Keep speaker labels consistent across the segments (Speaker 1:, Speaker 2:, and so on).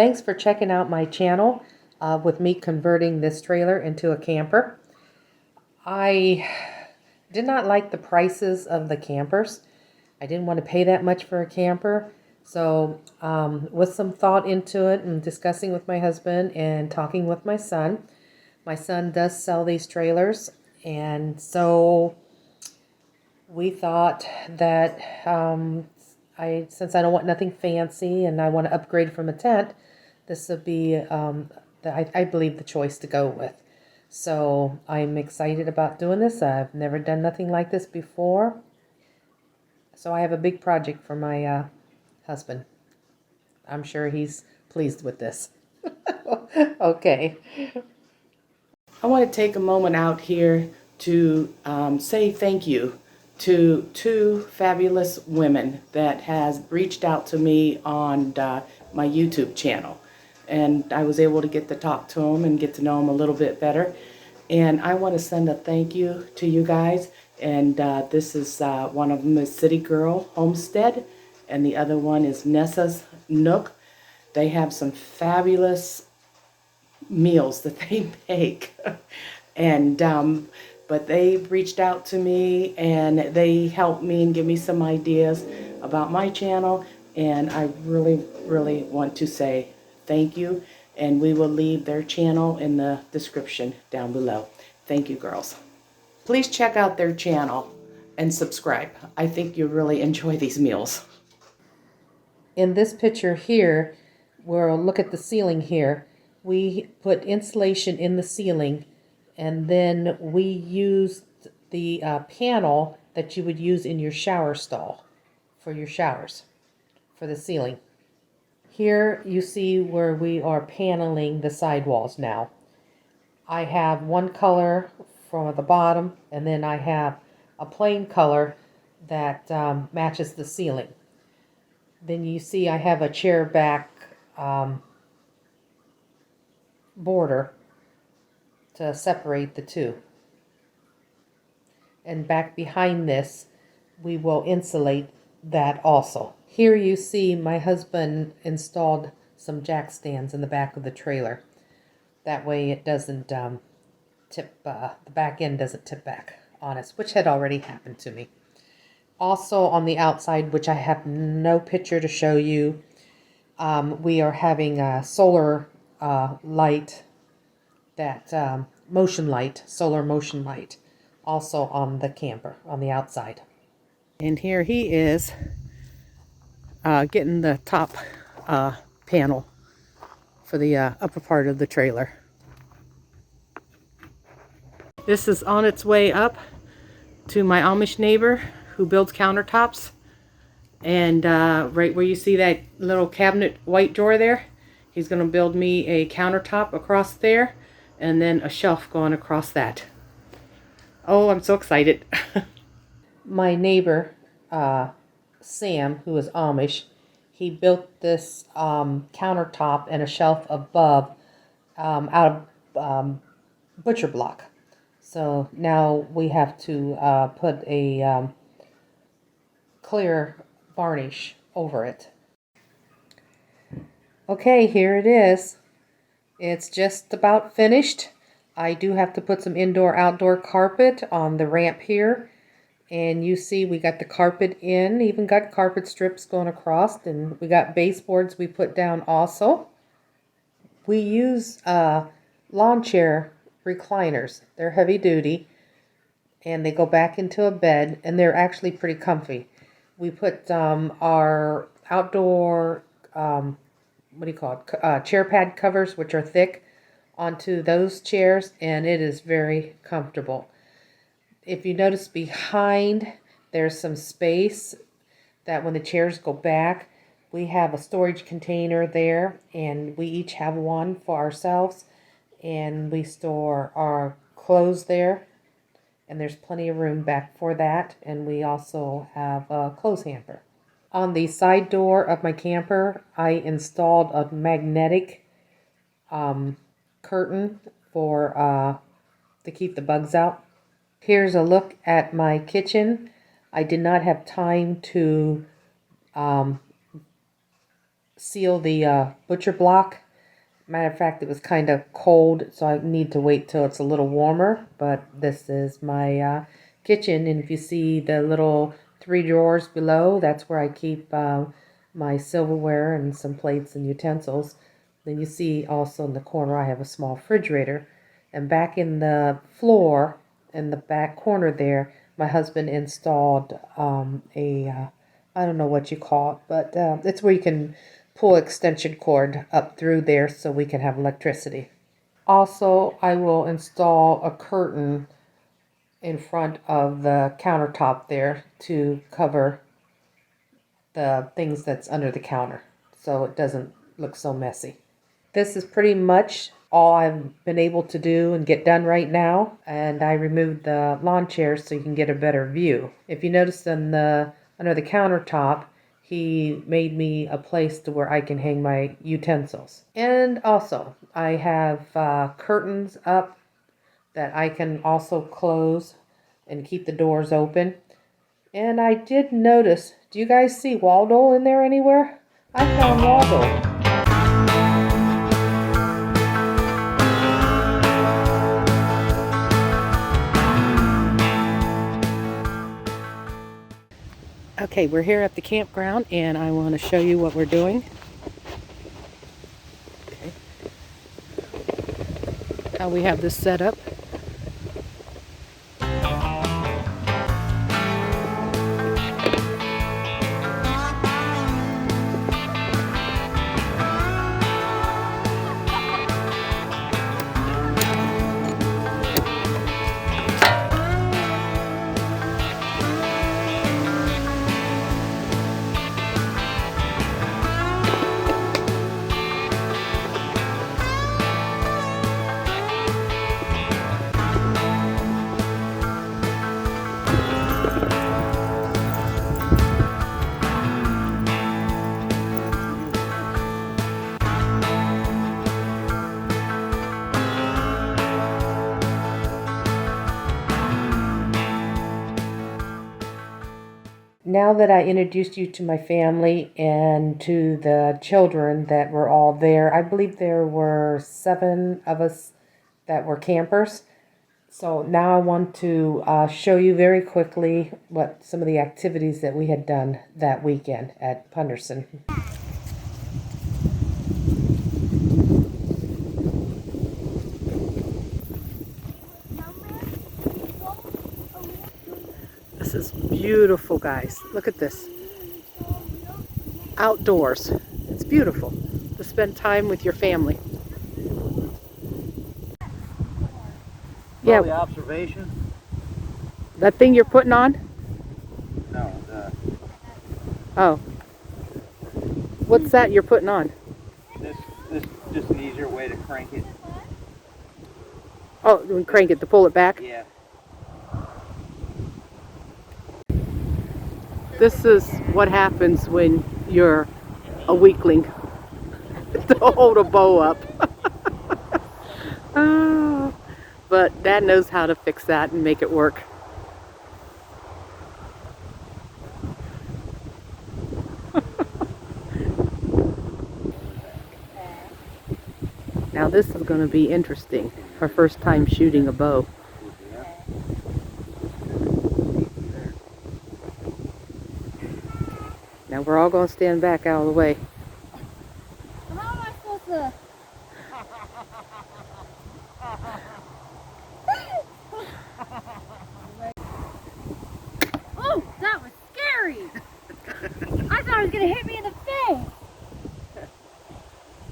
Speaker 1: Thanks for checking out my channel with me converting this trailer into a camper. I did not like the prices of the campers. I didn't want to pay that much for a camper. So with some thought into it and discussing with my husband and talking with my son does sell these trailers. And so we thought that since I don't want nothing fancy and I want to upgrade from a tent, this would be, I believe, the choice to go with. So I'm excited about doing this. I've never done nothing like this before. So I have a big project for my husband. I'm sure he's pleased with this. Okay.
Speaker 2: I want to take a moment out here to say thank you to two fabulous women that has reached out to me on my YouTube channel. And I was able to get to talk to them and get to know them a little bit better. And I want to send a thank you to you guys. And this is one of them is Citygirl Homestead, and the other one is Nessa's Nook. They have some fabulous meals that they make. And but they reached out to me and they helped me and give me some ideas about my channel, and I really want to say thank you, and we will leave their channel in the description down below. Thank you, girls. Please check out their channel and subscribe. I think you'll really enjoy these meals.
Speaker 1: In this picture here, we'll look at the ceiling here. We put insulation in the ceiling, and then we used the panel that you would use in your shower stall for your showers, for the ceiling. Here you see where we are paneling the sidewalls now. I have one color from the bottom, and then I have a plain color that matches the ceiling. Then you see I have a chair back border to separate the two. And back behind this, we will insulate that also. Here you see my husband installed some jack stands in the back of the trailer. That way it doesn't tip, the back end doesn't tip back on us, which had already happened to me. Also on the outside, which I have no picture to show you, we are having a solar light, that motion light, solar motion light, also on the camper, on the outside. And here he is getting the top panel for the upper part of the trailer. This is on its way up to my Amish neighbor who builds countertops. And right where you see that little cabinet white drawer there, he's going to build me a countertop across there, and then a shelf going across that. Oh, I'm so excited. My neighbor, Sam, who is Amish, he built this countertop and a shelf above out of butcher block. So now we have to put a clear varnish over it. Okay, here it is. It's just about finished. I do have to put some indoor-outdoor carpet on the ramp here. And you see we got the carpet in, even got carpet strips going across, and we got baseboards we put down also. We use lawn chair recliners. They're heavy duty, and they go back into a bed, and they're actually pretty comfy. We put our outdoor, chair pad covers, which are thick, onto those chairs, and it is very comfortable. If you notice behind, there's some space that when the chairs go back, we have a storage container there, and we each have one for ourselves, and we store our clothes there, and there's plenty of room back for that, and we also have a clothes hamper. On the side door of my camper, I installed a magnetic curtain for to keep the bugs out. Here's a look at my kitchen. I did not have time to seal the butcher block. Matter of fact, it was kind of cold, so I need to wait till it's a little warmer. But this is my kitchen, and if you see the little 3 drawers below, that's where I keep my silverware and some plates and utensils. Then you see also in the corner I have a small refrigerator. And back in the floor, in the back corner there, my husband installed I don't know what you call it, but it's where you can pull extension cord up through there so we can have electricity. Also, I will install a curtain in front of the countertop there to cover the things that's under the counter so it doesn't look so messy. This is pretty much all I've been able to do and get done right now, and I removed the lawn chairs so you can get a better view. If you notice under the countertop, he made me a place to where I can hang my utensils. And also, I have curtains up that I can also close and keep the doors open. And I did notice, do you guys see Waldo in there anywhere? I found Waldo. Okay, we're here at the campground and I want to show you what we're doing. Okay. How we have this set up. Now that I introduced you to my family and to the children that were all there, I believe there were 7 of us that were campers. So now I want to show you very quickly what some of the activities that we had done that weekend at Punderson. This is beautiful, guys. Look at this. Outdoors. It's beautiful to spend time with your family.
Speaker 3: Yeah. The observation?
Speaker 1: That thing you're putting on?
Speaker 3: No.
Speaker 1: Oh. What's that you're putting on?
Speaker 3: This is just an easier way to crank it.
Speaker 1: Oh, you crank it to pull it back?
Speaker 3: Yeah.
Speaker 1: This is what happens when you're a weakling. To hold a bow up. Oh, but Dad knows how to fix that and make it work. Now this is going to be interesting. Her first time shooting a bow. Now we're all going to stand back out of the way.
Speaker 4: How am I supposed to? Oh, that was scary! I thought it was going to hit me in the face!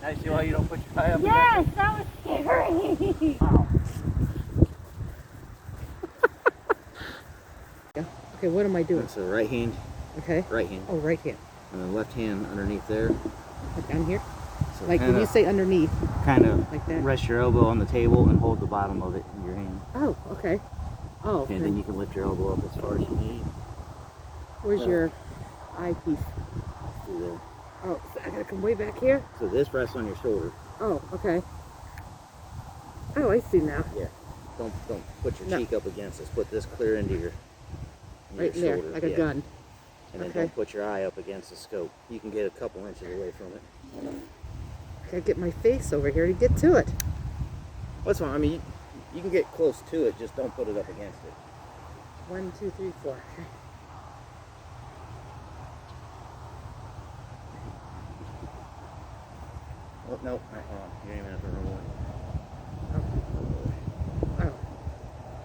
Speaker 3: Now you see why you don't put your eye up?
Speaker 4: Yes, that was scary!
Speaker 3: Wow.
Speaker 1: Okay, what am I doing?
Speaker 3: So right hand.
Speaker 1: Okay.
Speaker 3: Right hand.
Speaker 1: Oh, right hand.
Speaker 3: And then left hand underneath there.
Speaker 1: Like down here?
Speaker 3: So
Speaker 1: Like when you say underneath.
Speaker 3: kind of
Speaker 1: Like that?
Speaker 3: rest your elbow on the table and hold the bottom of it in your hand.
Speaker 1: Oh, okay. Oh, okay.
Speaker 3: And then you can lift your elbow up as far as you need.
Speaker 1: Where's your eyepiece?
Speaker 3: Through there.
Speaker 1: Oh, so I gotta come way back here?
Speaker 3: So this rests on your shoulder.
Speaker 1: Oh, okay. Oh, I see now.
Speaker 3: Yeah. Don't put your
Speaker 1: No.
Speaker 3: cheek up against this. Put this clear into your
Speaker 1: Right in there,
Speaker 3: shoulder.
Speaker 1: like a
Speaker 3: Yeah.
Speaker 1: gun.
Speaker 3: And then
Speaker 1: Okay.
Speaker 3: don't put your eye up against the scope. You can get a couple inches away from it.
Speaker 1: Gotta get my face over here to get to it.
Speaker 5: What's wrong? I mean, you can get close to it, just don't put it up against it.
Speaker 1: 1, 2, 3, 4.
Speaker 5: Oh, no, hold on. You don't even have to remove it.
Speaker 1: Oh.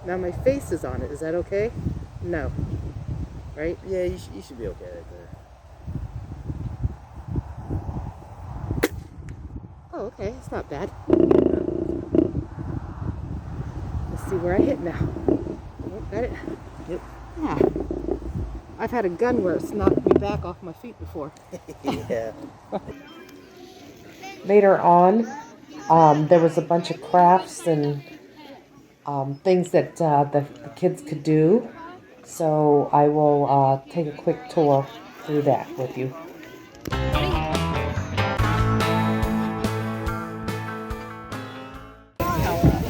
Speaker 1: Now my face is on it. Is that okay? No. Right?
Speaker 5: Yeah, you should be okay right there.
Speaker 1: Oh, okay. It's not bad. Let's see where I hit now. Oh, got it?
Speaker 5: Yep.
Speaker 1: Yeah. I've had a gun where it's knocked me back off my feet before.
Speaker 5: Yeah.
Speaker 1: Later on, there was a bunch of crafts and things that the kids could do. So I will take a quick tour through that with you.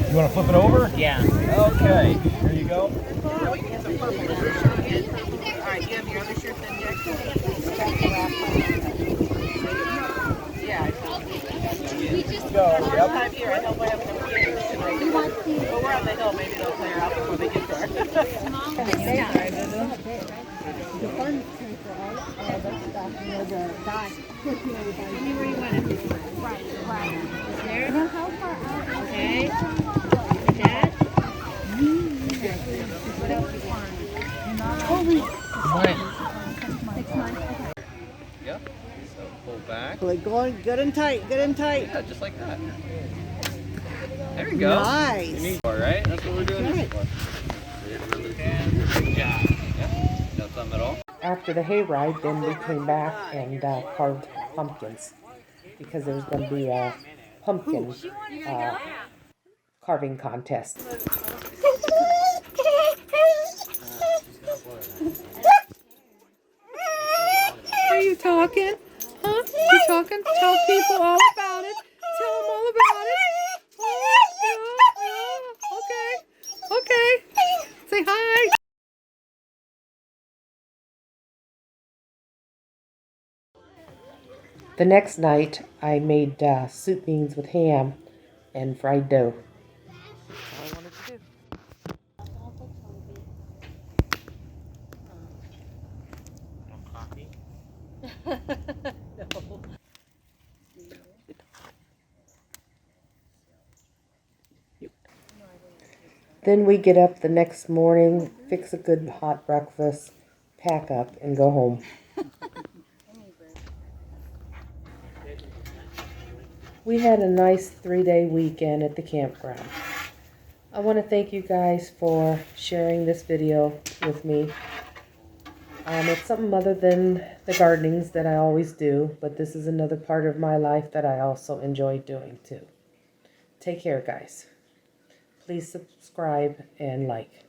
Speaker 3: You want to flip it over? Yeah. Okay. Here you go. Go. Yep.
Speaker 4: Here, I know what happened to me. But we're on the hill, maybe they'll clear out before they get there.
Speaker 1: The funds pay for all that stuff, you know, the guy pushing everybody.
Speaker 4: Anywhere you want it. Right. There. Now how far out? Okay. Dad? What else you want? Holy.
Speaker 3: Morning.
Speaker 4: 6 months. Okay.
Speaker 3: Yep. So pull back.
Speaker 6: Like going good and tight, good and tight.
Speaker 3: Yeah, just like that. There we go.
Speaker 6: Nice.
Speaker 3: You need more, right? That's what we're doing this for. Good job. Yep. No thumb at all.
Speaker 1: After the hayride, then we came back and carved pumpkins because there was going to be a pumpkin carving contest. Are you talking? Huh? You talking? Tell people all about it. Tell them all about it. Oh, okay. Say hi. The next night, I made soup beans with ham and fried dough. That's all I wanted to do. Then we get up the next morning, fix a good hot breakfast, pack up, and go home. We had a nice 3-day weekend at the campground. I want to thank you guys for sharing this video with me. It's something other than the gardenings that I always do, but this is another part of my life that I also enjoy doing too. Take care, guys. Please subscribe and like.